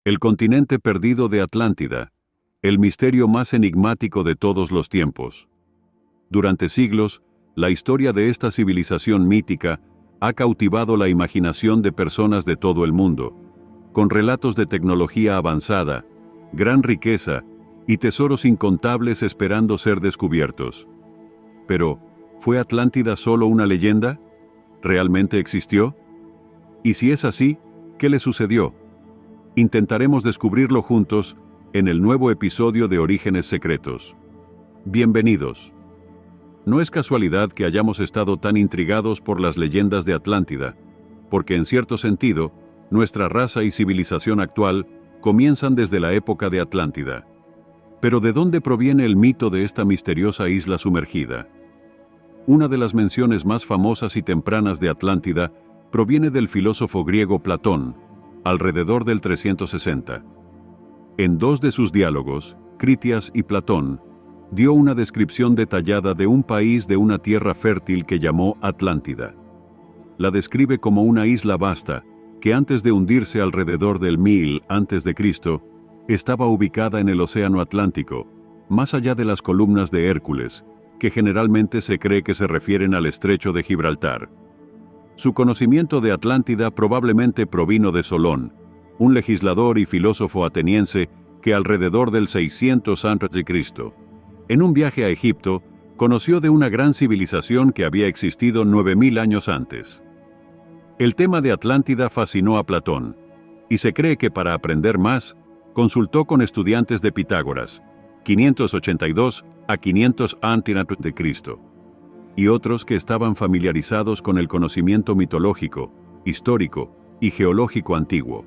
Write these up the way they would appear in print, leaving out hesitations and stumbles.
El continente perdido de Atlántida, el misterio más enigmático de todos los tiempos. Durante siglos, la historia de esta civilización mítica ha cautivado la imaginación de personas de todo el mundo, con relatos de tecnología avanzada, gran riqueza y tesoros incontables esperando ser descubiertos. Pero, ¿fue Atlántida solo una leyenda? ¿Realmente existió? Y si es así, ¿qué le sucedió? Intentaremos descubrirlo juntos en el nuevo episodio de Orígenes Secretos. Bienvenidos. No es casualidad que hayamos estado tan intrigados por las leyendas de Atlántida, porque en cierto sentido, nuestra raza y civilización actual comienzan desde la época de Atlántida. Pero ¿de dónde proviene el mito de esta misteriosa isla sumergida? Una de las menciones más famosas y tempranas de Atlántida proviene del filósofo griego Platón, alrededor del 360. En dos de sus diálogos, Critias y Platón, dio una descripción detallada de un país de una tierra fértil que llamó Atlántida. La describe como una isla vasta, que antes de hundirse alrededor del 1000 a.C., estaba ubicada en el Océano Atlántico, más allá de las columnas de Hércules, que generalmente se cree que se refieren al estrecho de Gibraltar. Su conocimiento de Atlántida probablemente provino de Solón, un legislador y filósofo ateniense que alrededor del 600 a.C., en un viaje a Egipto, conoció de una gran civilización que había existido 9000 años antes. El tema de Atlántida fascinó a Platón, y se cree que para aprender más, consultó con estudiantes de Pitágoras, 582 a 500 a.C., y otros que estaban familiarizados con el conocimiento mitológico, histórico y geológico antiguo.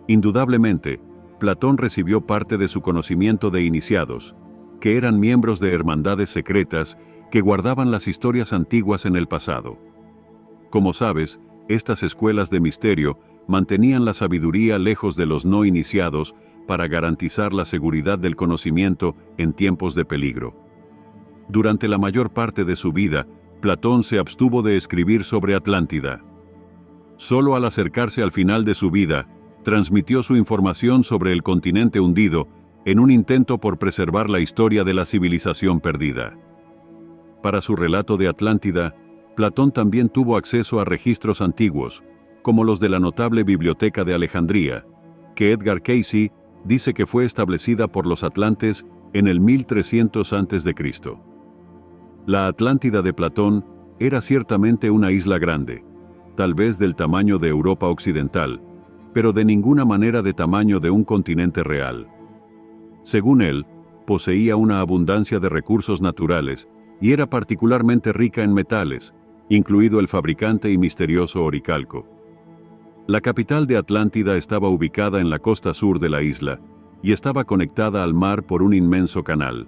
Indudablemente, Platón recibió parte de su conocimiento de iniciados, que eran miembros de hermandades secretas que guardaban las historias antiguas en el pasado. Como sabes, estas escuelas de misterio mantenían la sabiduría lejos de los no iniciados para garantizar la seguridad del conocimiento en tiempos de peligro. Durante la mayor parte de su vida, Platón se abstuvo de escribir sobre Atlántida. Solo al acercarse al final de su vida, transmitió su información sobre el continente hundido en un intento por preservar la historia de la civilización perdida. Para su relato de Atlántida, Platón también tuvo acceso a registros antiguos, como los de la notable Biblioteca de Alejandría, que Edgar Cayce dice que fue establecida por los atlantes en el 1300 a.C. La Atlántida de Platón era ciertamente una isla grande, tal vez del tamaño de Europa occidental, pero de ninguna manera de tamaño de un continente real. Según él, poseía una abundancia de recursos naturales y era particularmente rica en metales, incluido el fabricante y misterioso oricalco. La capital de Atlántida estaba ubicada en la costa sur de la isla y estaba conectada al mar por un inmenso canal.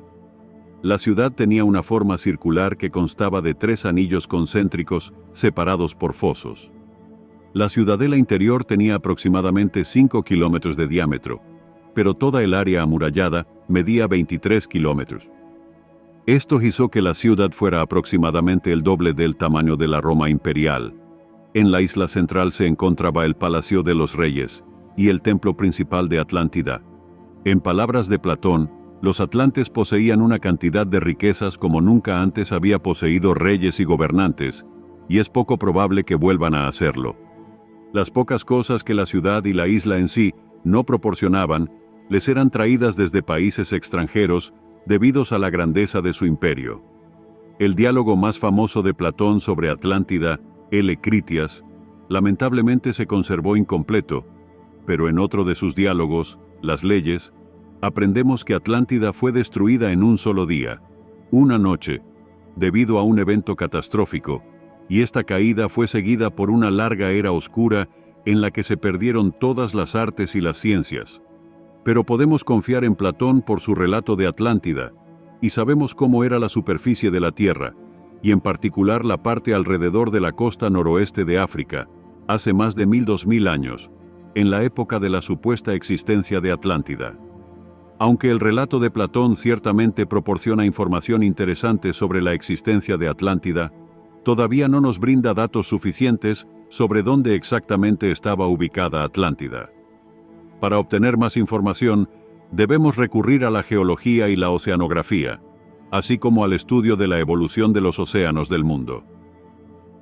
La ciudad tenía una forma circular que constaba de 3 anillos concéntricos separados por fosos. La ciudadela interior tenía aproximadamente 5 kilómetros de diámetro, pero toda el área amurallada medía 23 kilómetros. Esto hizo que la ciudad fuera aproximadamente el doble del tamaño de la Roma imperial. En la isla central se encontraba el Palacio de los Reyes y el templo principal de Atlántida. En palabras de Platón, los atlantes poseían una cantidad de riquezas como nunca antes había poseído reyes y gobernantes, y es poco probable que vuelvan a hacerlo. Las pocas cosas que la ciudad y la isla en sí no proporcionaban, les eran traídas desde países extranjeros debido a la grandeza de su imperio. El diálogo más famoso de Platón sobre Atlántida, el Critias, lamentablemente se conservó incompleto, pero en otro de sus diálogos, Las leyes, aprendemos que Atlántida fue destruida en un solo día, una noche, debido a un evento catastrófico, y esta caída fue seguida por una larga era oscura en la que se perdieron todas las artes y las ciencias. Pero podemos confiar en Platón por su relato de Atlántida, y sabemos cómo era la superficie de la Tierra, y en particular la parte alrededor de la costa noroeste de África, hace más de 2000 años, en la época de la supuesta existencia de Atlántida. Aunque el relato de Platón ciertamente proporciona información interesante sobre la existencia de Atlántida, todavía no nos brinda datos suficientes sobre dónde exactamente estaba ubicada Atlántida. para obtener más información, debemos recurrir a la geología y la oceanografía, así como al estudio de la evolución de los océanos del mundo.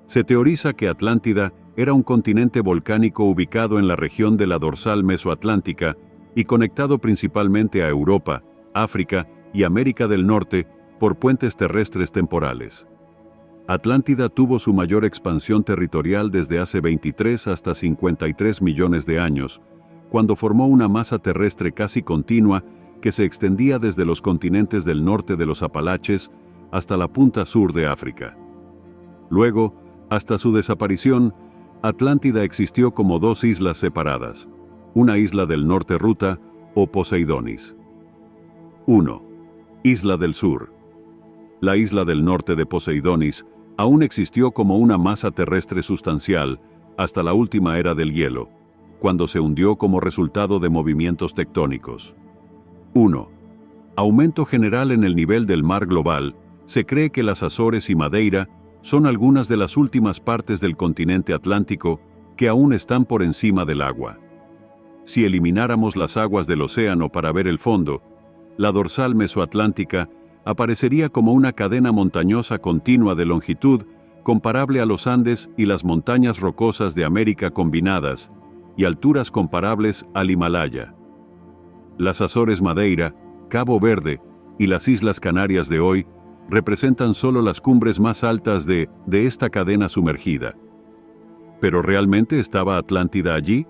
Se teoriza que Atlántida era un continente volcánico ubicado en la región de la dorsal mesoatlántica y conectado principalmente a Europa, África y América del Norte por puentes terrestres temporales. Atlántida tuvo su mayor expansión territorial desde hace 23 hasta 53 millones de años, cuando formó una masa terrestre casi continua que se extendía desde los continentes del norte de los Apalaches hasta la punta sur de África. Luego, hasta su desaparición, Atlántida existió como dos islas separadas, una isla del norte Ruta o Poseidonis. 1. Isla del Sur. La isla del norte de Poseidonis aún existió como una masa terrestre sustancial hasta la última era del hielo, cuando se hundió como resultado de movimientos tectónicos. 1. Aumento general en el nivel del mar global. Se cree que las Azores y Madeira son algunas de las últimas partes del continente atlántico que aún están por encima del agua. Si elimináramos las aguas del océano para ver el fondo, la dorsal mesoatlántica aparecería como una cadena montañosa continua de longitud comparable a los Andes y las montañas rocosas de América combinadas, y alturas comparables al Himalaya. Las Azores Madeira, Cabo Verde y las Islas Canarias de hoy representan solo las cumbres más altas de esta cadena sumergida. ¿Pero realmente estaba Atlántida allí?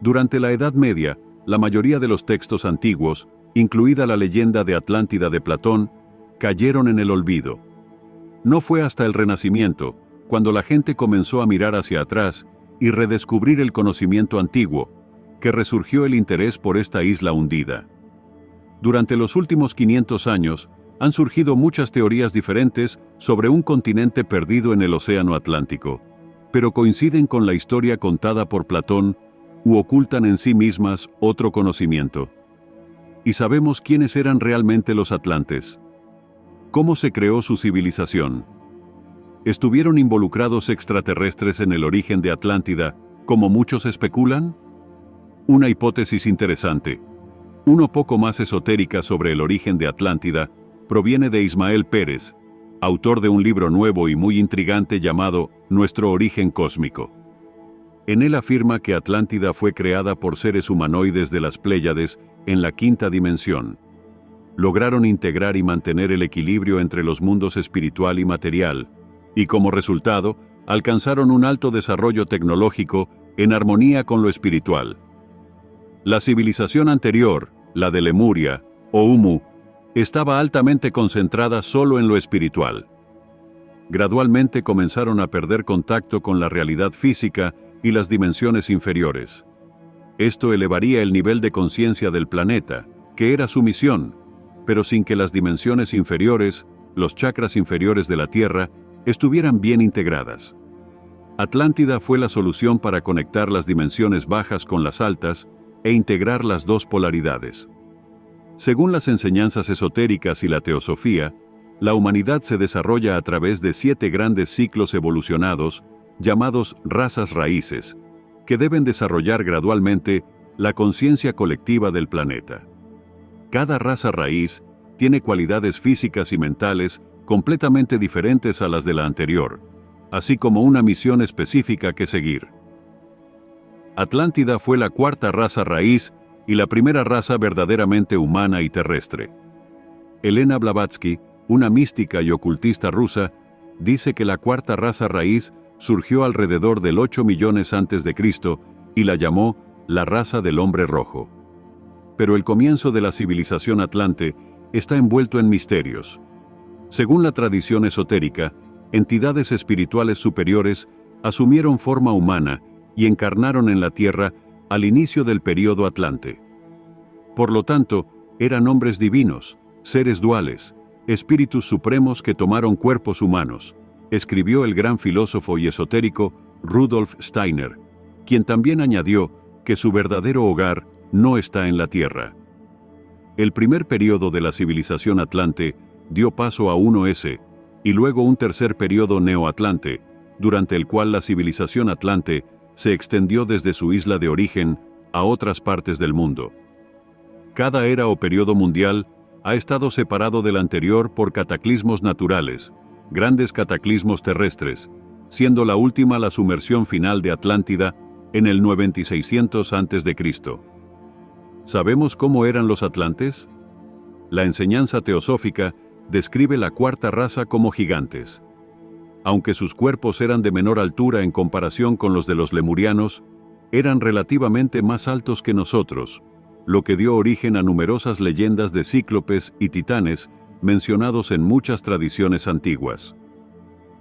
Durante la Edad Media, la mayoría de los textos antiguos, incluida la leyenda de Atlántida de Platón, cayeron en el olvido. No fue hasta el Renacimiento, cuando la gente comenzó a mirar hacia atrás y redescubrir el conocimiento antiguo, que resurgió el interés por esta isla hundida. Durante los últimos 500 años, han surgido muchas teorías diferentes sobre un continente perdido en el Océano Atlántico, pero coinciden con la historia contada por Platón u ocultan en sí mismas otro conocimiento. ¿Y sabemos quiénes eran realmente los atlantes? ¿Cómo se creó su civilización? ¿Estuvieron involucrados extraterrestres en el origen de Atlántida, como muchos especulan? Una hipótesis interesante, uno poco más esotérica sobre el origen de Atlántida, proviene de Ismael Pérez, autor de un libro nuevo y muy intrigante llamado Nuestro origen cósmico. En él afirma que Atlántida fue creada por seres humanoides de las Pléyades en la quinta dimensión. Lograron integrar y mantener el equilibrio entre los mundos espiritual y material, y como resultado, alcanzaron un alto desarrollo tecnológico en armonía con lo espiritual. La civilización anterior, la de Lemuria, o Umu, estaba altamente concentrada solo en lo espiritual. Gradualmente comenzaron a perder contacto con la realidad física y las dimensiones inferiores. Esto elevaría el nivel de conciencia del planeta, que era su misión, pero sin que las dimensiones inferiores, los chakras inferiores de la Tierra, estuvieran bien integradas. Atlántida fue la solución para conectar las dimensiones bajas con las altas e integrar las dos polaridades. Según las enseñanzas esotéricas y la teosofía, la humanidad se desarrolla a través de 7 grandes ciclos evolucionados, llamados razas raíces, que deben desarrollar gradualmente la conciencia colectiva del planeta. Cada raza raíz tiene cualidades físicas y mentales completamente diferentes a las de la anterior, así como una misión específica que seguir. Atlántida fue la cuarta raza raíz y la primera raza verdaderamente humana y terrestre. Elena Blavatsky, una mística y ocultista rusa, dice que la cuarta raza raíz surgió alrededor del 8 millones antes de Cristo y la llamó la raza del hombre rojo. Pero el comienzo de la civilización atlante está envuelto en misterios. Según la tradición esotérica, entidades espirituales superiores asumieron forma humana y encarnaron en la Tierra al inicio del período Atlante. Por lo tanto, eran hombres divinos, seres duales, espíritus supremos que tomaron cuerpos humanos, escribió el gran filósofo y esotérico Rudolf Steiner, quien también añadió que su verdadero hogar no está en la Tierra. El primer período de la civilización atlante dio paso a 1S, y luego un tercer período neoatlante, durante el cual la civilización atlante se extendió desde su isla de origen a otras partes del mundo. Cada era o periodo mundial ha estado separado del anterior por cataclismos naturales, grandes cataclismos terrestres, siendo la última la sumersión final de Atlántida en el 9600 a.C. ¿Sabemos cómo eran los atlantes? La enseñanza teosófica describe la cuarta raza como gigantes. Aunque sus cuerpos eran de menor altura en comparación con los de los lemurianos, eran relativamente más altos que nosotros, lo que dio origen a numerosas leyendas de cíclopes y titanes mencionados en muchas tradiciones antiguas.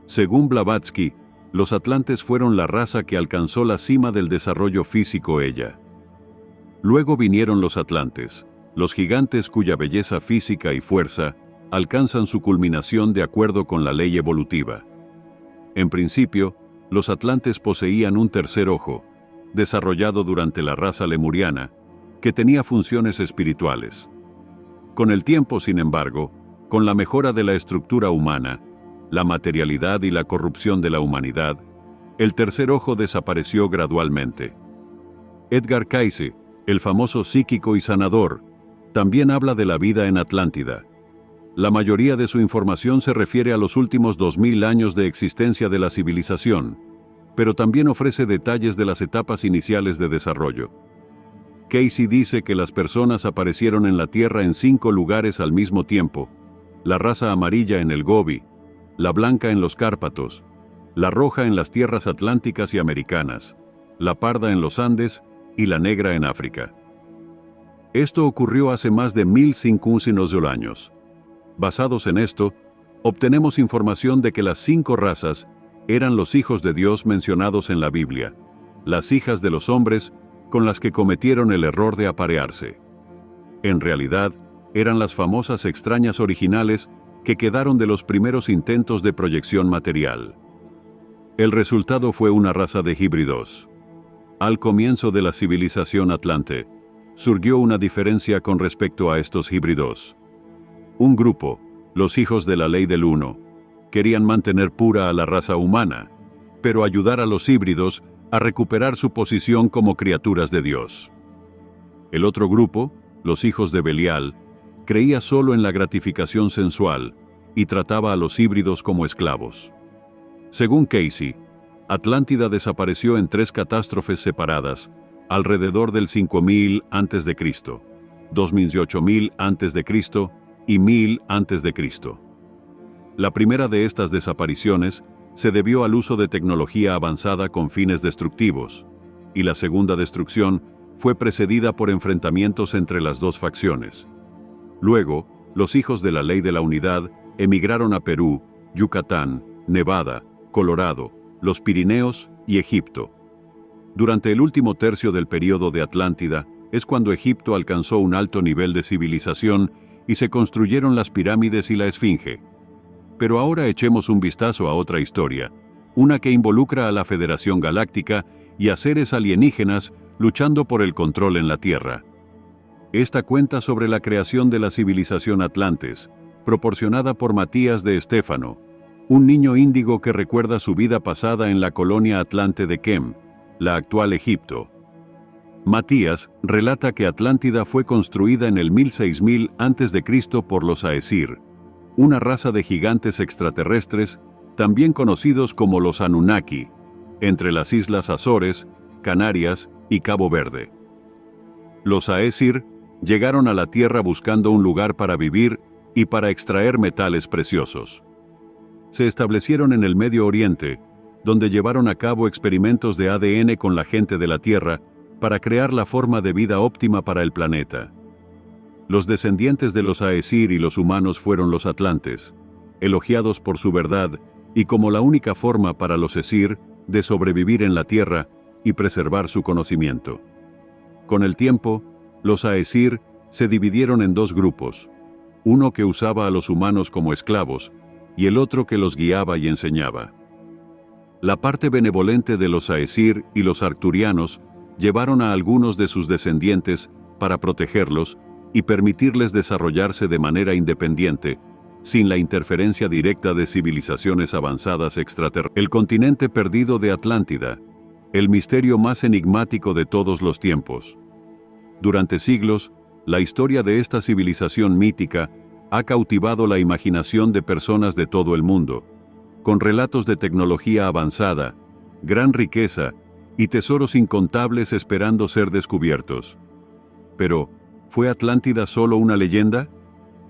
Según Blavatsky, los atlantes fueron la raza que alcanzó la cima del desarrollo físico ella. Luego vinieron los atlantes, los gigantes cuya belleza física y fuerza alcanzan su culminación de acuerdo con la ley evolutiva. En principio, los atlantes poseían un tercer ojo, desarrollado durante la raza lemuriana, que tenía funciones espirituales. Con el tiempo, sin embargo, con la mejora de la estructura humana, la materialidad y la corrupción de la humanidad, el tercer ojo desapareció gradualmente. Edgar Cayce, el famoso psíquico y sanador, también habla de la vida en Atlántida. La mayoría de su información se refiere a los últimos 2000 años de existencia de la civilización, pero también ofrece detalles de las etapas iniciales de desarrollo. Cayce dice que las personas aparecieron en la Tierra en 5 lugares al mismo tiempo: la raza amarilla en el Gobi, la blanca en los Cárpatos, la roja en las tierras atlánticas y americanas, la parda en los Andes y la negra en África. Esto ocurrió hace más de 1500 años. Basados en esto, obtenemos información de que las 5 razas eran los hijos de Dios mencionados en la Biblia, las hijas de los hombres con las que cometieron el error de aparearse. En realidad, eran las famosas extrañas originales que quedaron de los primeros intentos de proyección material. El resultado fue una raza de híbridos. Al comienzo de la civilización atlante, surgió una diferencia con respecto a estos híbridos. Un grupo, los hijos de la ley del uno, querían mantener pura a la raza humana, pero ayudar a los híbridos a recuperar su posición como criaturas de Dios. El otro grupo, los hijos de Belial, creía solo en la gratificación sensual y trataba a los híbridos como esclavos. Según Cayce, Atlántida desapareció en 3 catástrofes separadas, alrededor del 5000 a.C., 2008.000 a.C. y 1000 a.C. La primera de estas desapariciones se debió al uso de tecnología avanzada con fines destructivos, y la segunda destrucción fue precedida por enfrentamientos entre las 2 facciones. Luego, los hijos de la ley de la unidad emigraron a Perú, Yucatán, Nevada, Colorado, los Pirineos y Egipto. Durante el último tercio del período de Atlántida es cuando Egipto alcanzó un alto nivel de civilización y se construyeron las pirámides y la Esfinge. Pero ahora echemos un vistazo a otra historia, una que involucra a la Federación Galáctica y a seres alienígenas luchando por el control en la Tierra. Esta cuenta sobre la creación de la civilización Atlantes, proporcionada por Matías de Estéfano, un niño índigo que recuerda su vida pasada en la colonia atlante de Kem, la actual Egipto. Matías relata que Atlántida fue construida en el 6000 a.C. por los Aesir, una raza de gigantes extraterrestres, también conocidos como los Anunnaki, entre las islas Azores, Canarias y Cabo Verde. Los Aesir llegaron a la Tierra buscando un lugar para vivir y para extraer metales preciosos. Se establecieron en el Medio Oriente, donde llevaron a cabo experimentos de ADN con la gente de la Tierra para crear la forma de vida óptima para el planeta. Los descendientes de los Aesir y los humanos fueron los atlantes, elogiados por su verdad y como la única forma para los Esir de sobrevivir en la Tierra y preservar su conocimiento. Con el tiempo, los Aesir se dividieron en 2 grupos, uno que usaba a los humanos como esclavos y el otro que los guiaba y enseñaba. La parte benevolente de los Aesir y los arcturianos llevaron a algunos de sus descendientes para protegerlos y permitirles desarrollarse de manera independiente, sin la interferencia directa de civilizaciones avanzadas extraterrestres. El continente perdido de Atlántida, el misterio más enigmático de todos los tiempos. Durante siglos, la historia de esta civilización mítica ha cautivado la imaginación de personas de todo el mundo, con relatos de tecnología avanzada, gran riqueza y tesoros incontables esperando ser descubiertos. Pero, ¿fue Atlántida solo una leyenda?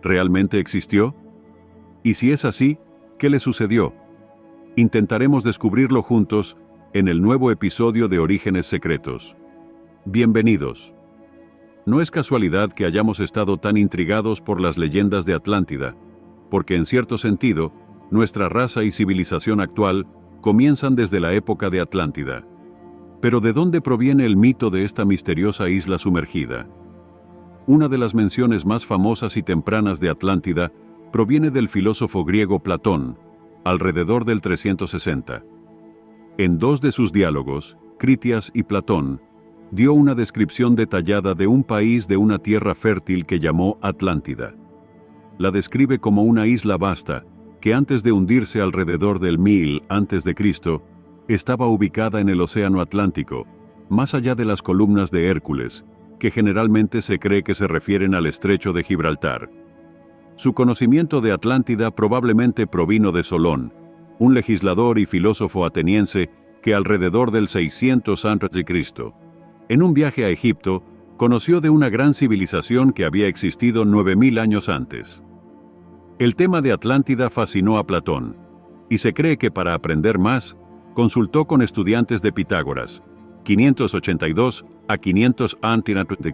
¿Realmente existió? Y si es así, ¿qué le sucedió? Intentaremos descubrirlo juntos en el nuevo episodio de Orígenes Secretos. Bienvenidos. No es casualidad que hayamos estado tan intrigados por las leyendas de Atlántida, porque en cierto sentido, nuestra raza y civilización actual comienzan desde la época de Atlántida. Pero ¿de dónde proviene el mito de esta misteriosa isla sumergida? Una de las menciones más famosas y tempranas de Atlántida proviene del filósofo griego Platón, alrededor del 360. En dos de sus diálogos, Critias y Platón, dio una descripción detallada de un país de una tierra fértil que llamó Atlántida. La describe como una isla vasta, que antes de hundirse alrededor del 1000 a.C., estaba ubicada en el Océano Atlántico, más allá de las columnas de Hércules, que generalmente se cree que se refieren al estrecho de Gibraltar. Su conocimiento de Atlántida probablemente provino de Solón, un legislador y filósofo ateniense que alrededor del 600 a.C., en un viaje a Egipto, conoció de una gran civilización que había existido 9000 años antes. El tema de Atlántida fascinó a Platón, y se cree que para aprender más, consultó con estudiantes de Pitágoras, 582 a 500 a.C.,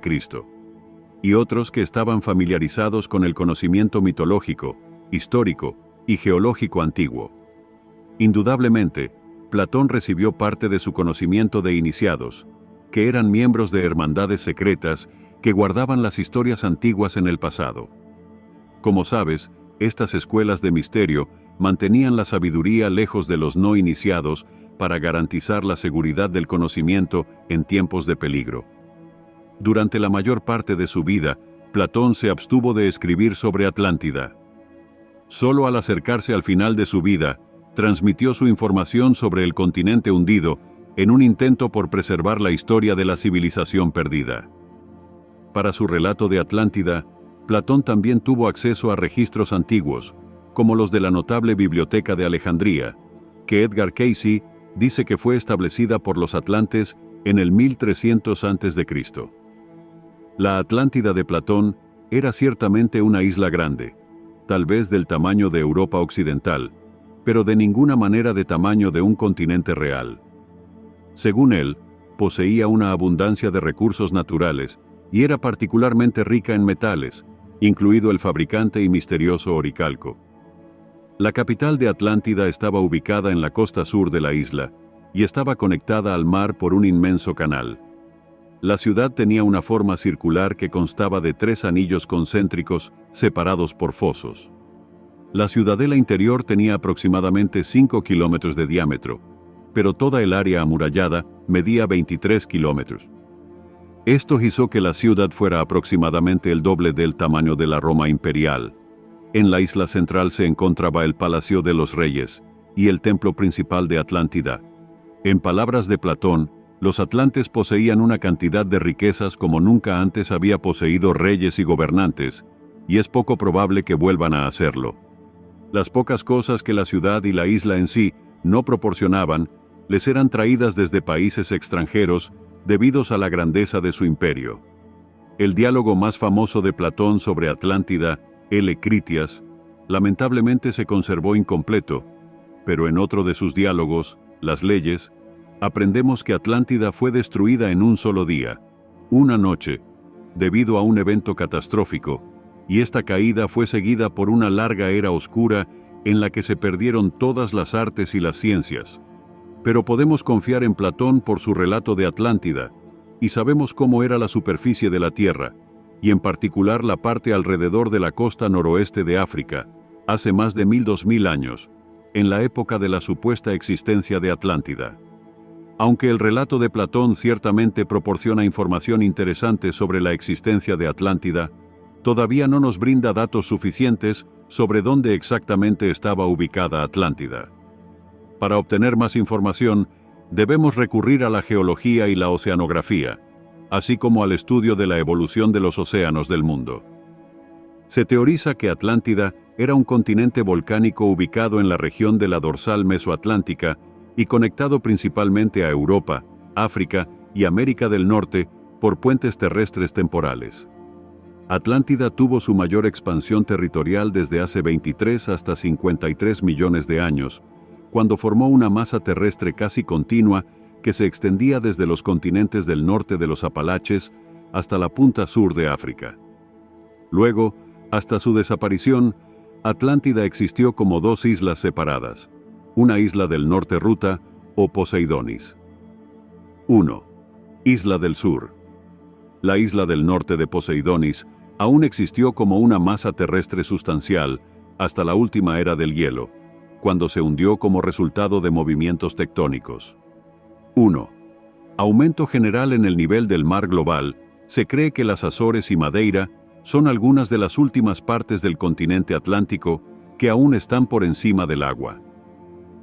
y otros que estaban familiarizados con el conocimiento mitológico, histórico y geológico antiguo. Indudablemente, Platón recibió parte de su conocimiento de iniciados, que eran miembros de hermandades secretas que guardaban las historias antiguas en el pasado. Como sabes, estas escuelas de misterio mantenían la sabiduría lejos de los no iniciados para garantizar la seguridad del conocimiento en tiempos de peligro. Durante la mayor parte de su vida, Platón se abstuvo de escribir sobre Atlántida. Solo al acercarse al final de su vida, transmitió su información sobre el continente hundido en un intento por preservar la historia de la civilización perdida. Para su relato de Atlántida, Platón también tuvo acceso a registros antiguos, como los de la notable Biblioteca de Alejandría, que Edgar Cayce dice que fue establecida por los atlantes en el 1300 a.C. La Atlántida de Platón era ciertamente una isla grande, tal vez del tamaño de Europa Occidental, pero de ninguna manera de tamaño de un continente real. Según él, poseía una abundancia de recursos naturales y era particularmente rica en metales, incluido el fabricante y misterioso oricalco. La capital de Atlántida estaba ubicada en la costa sur de la isla y estaba conectada al mar por un inmenso canal. La ciudad tenía una forma circular que constaba de 3 anillos concéntricos separados por fosos. La ciudadela interior tenía aproximadamente 5 kilómetros de diámetro, pero toda el área amurallada medía 23 kilómetros. Esto hizo que la ciudad fuera aproximadamente el doble del tamaño de la Roma imperial. En la isla central se encontraba el Palacio de los Reyes y el templo principal de Atlántida. En palabras de Platón, los atlantes poseían una cantidad de riquezas como nunca antes había poseído reyes y gobernantes, y es poco probable que vuelvan a hacerlo. Las pocas cosas que la ciudad y la isla en sí no proporcionaban, les eran traídas desde países extranjeros debidos a la grandeza de su imperio. El diálogo más famoso de Platón sobre Atlántida, el Critias, lamentablemente se conservó incompleto, pero en otro de sus diálogos, Las leyes, aprendemos que Atlántida fue destruida en un solo día, una noche, debido a un evento catastrófico, y esta caída fue seguida por una larga era oscura en la que se perdieron todas las artes y las ciencias. Pero podemos confiar en Platón por su relato de Atlántida, y sabemos cómo era la superficie de la Tierra, y en particular la parte alrededor de la costa noroeste de África, hace más de 1200 años, en la época de la supuesta existencia de Atlántida. Aunque el relato de Platón ciertamente proporciona información interesante sobre la existencia de Atlántida, todavía no nos brinda datos suficientes sobre dónde exactamente estaba ubicada Atlántida. Para obtener más información, debemos recurrir a la geología y la oceanografía, así como al estudio de la evolución de los océanos del mundo. Se teoriza que Atlántida era un continente volcánico ubicado en la región de la dorsal mesoatlántica y conectado principalmente a Europa, África y América del Norte por puentes terrestres temporales. Atlántida tuvo su mayor expansión territorial desde hace 23 hasta 53 millones de años, cuando formó una masa terrestre casi continua que se extendía desde los continentes del norte de los Apalaches hasta la punta sur de África. Luego, hasta su desaparición, Atlántida existió como dos islas separadas, una isla del norte Ruta o Poseidonis. 1. Isla del Sur. La isla del norte de Poseidonis aún existió como una masa terrestre sustancial hasta la última era del hielo, cuando se hundió como resultado de movimientos tectónicos. 1. Aumento general en el nivel del mar global. Se cree que las Azores y Madeira son algunas de las últimas partes del continente atlántico que aún están por encima del agua.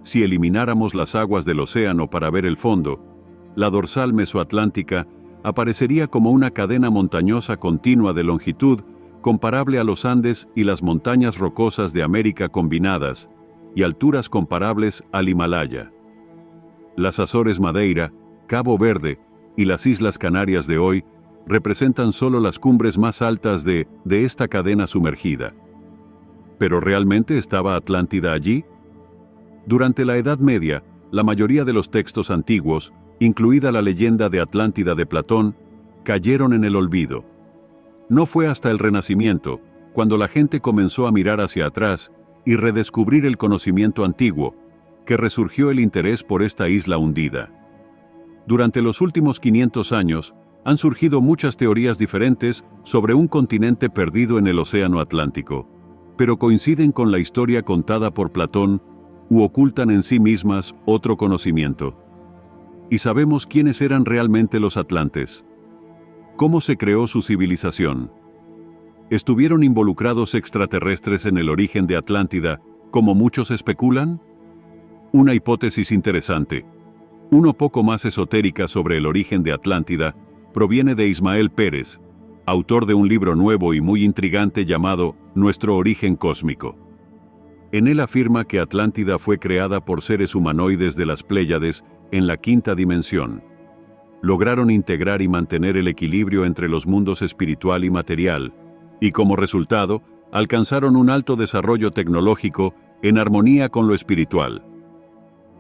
Si elimináramos las aguas del océano para ver el fondo, la dorsal mesoatlántica aparecería como una cadena montañosa continua de longitud comparable a los Andes y las montañas rocosas de América combinadas, y alturas comparables al Himalaya. Las Azores Madeira, Cabo Verde y las Islas Canarias de hoy representan solo las cumbres más altas de esta cadena sumergida. ¿Pero realmente estaba Atlántida allí? Durante la Edad Media, la mayoría de los textos antiguos, incluida la leyenda de Atlántida de Platón, cayeron en el olvido. No fue hasta el Renacimiento, cuando la gente comenzó a mirar hacia atrás y redescubrir el conocimiento antiguo, que resurgió el interés por esta isla hundida. Durante los últimos 500 años, han surgido muchas teorías diferentes sobre un continente perdido en el Océano Atlántico, pero coinciden con la historia contada por Platón u ocultan en sí mismas otro conocimiento. ¿Y sabemos quiénes eran realmente los atlantes? ¿Cómo se creó su civilización? ¿Estuvieron involucrados extraterrestres en el origen de Atlántida, como muchos especulan? Una hipótesis interesante, uno poco más esotérica sobre el origen de Atlántida, proviene de Ismael Pérez, autor de un libro nuevo y muy intrigante llamado Nuestro origen cósmico. En él afirma que Atlántida fue creada por seres humanoides de las Pléyades en la quinta dimensión. Lograron integrar y mantener el equilibrio entre los mundos espiritual y material, y como resultado, alcanzaron un alto desarrollo tecnológico en armonía con lo espiritual.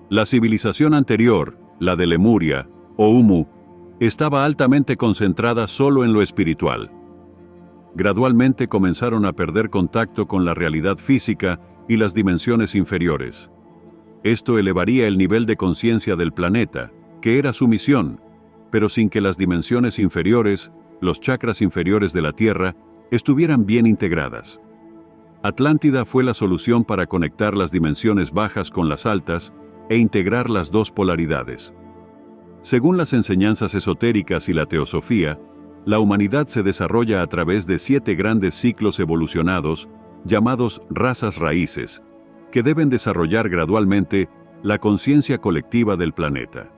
La civilización anterior, la de Lemuria, o Umu, estaba altamente concentrada solo en lo espiritual. Gradualmente comenzaron a perder contacto con la realidad física y las dimensiones inferiores. Esto elevaría el nivel de conciencia del planeta, que era su misión, pero sin que las dimensiones inferiores, los chakras inferiores de la Tierra, estuvieran bien integradas. Atlántida fue la solución para conectar las dimensiones bajas con las altas e integrar las dos polaridades. Según las enseñanzas esotéricas y la teosofía, la humanidad se desarrolla a través de 7 grandes ciclos evolucionados, llamados razas raíces, que deben desarrollar gradualmente la conciencia colectiva del planeta.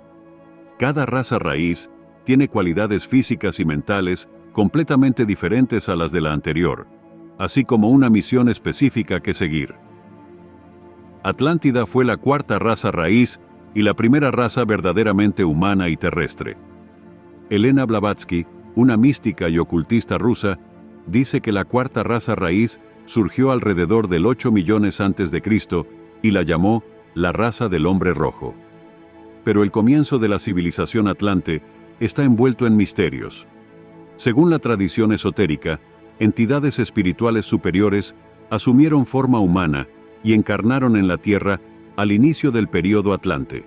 Cada raza raíz tiene cualidades físicas y mentales completamente diferentes a las de la anterior, así como una misión específica que seguir. Atlántida fue la cuarta raza raíz y la primera raza verdaderamente humana y terrestre. Elena Blavatsky, una mística y ocultista rusa, dice que la cuarta raza raíz surgió alrededor del 8 millones antes de Cristo y la llamó la raza del hombre rojo. Pero el comienzo de la civilización atlante está envuelto en misterios. Según la tradición esotérica, entidades espirituales superiores asumieron forma humana y encarnaron en la Tierra al inicio del período Atlante.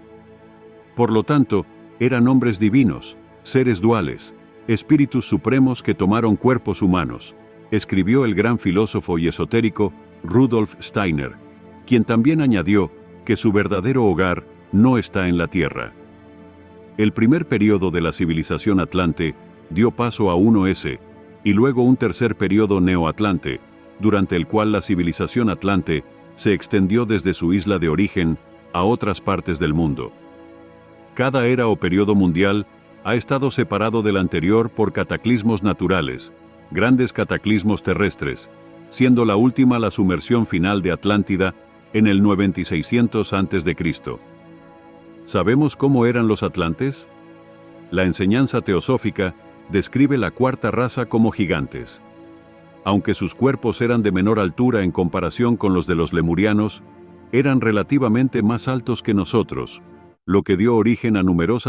Por lo tanto, eran hombres divinos, seres duales, espíritus supremos que tomaron cuerpos humanos, escribió el gran filósofo y esotérico Rudolf Steiner, quien también añadió que su verdadero hogar no está en la Tierra. El primer período de la civilización Atlante dio paso a 1S y luego un tercer período neoatlante, durante el cual la civilización Atlante se extendió desde su isla de origen a otras partes del mundo. Cada era o periodo mundial ha estado separado del anterior por cataclismos naturales, grandes cataclismos terrestres, siendo la última la sumersión final de Atlántida en el 9600 a.C. ¿Sabemos cómo eran los atlantes? La enseñanza teosófica describe la cuarta raza como gigantes. Aunque sus cuerpos eran de menor altura en comparación con los de los lemurianos, eran relativamente más altos que nosotros, lo que dio origen a numerosas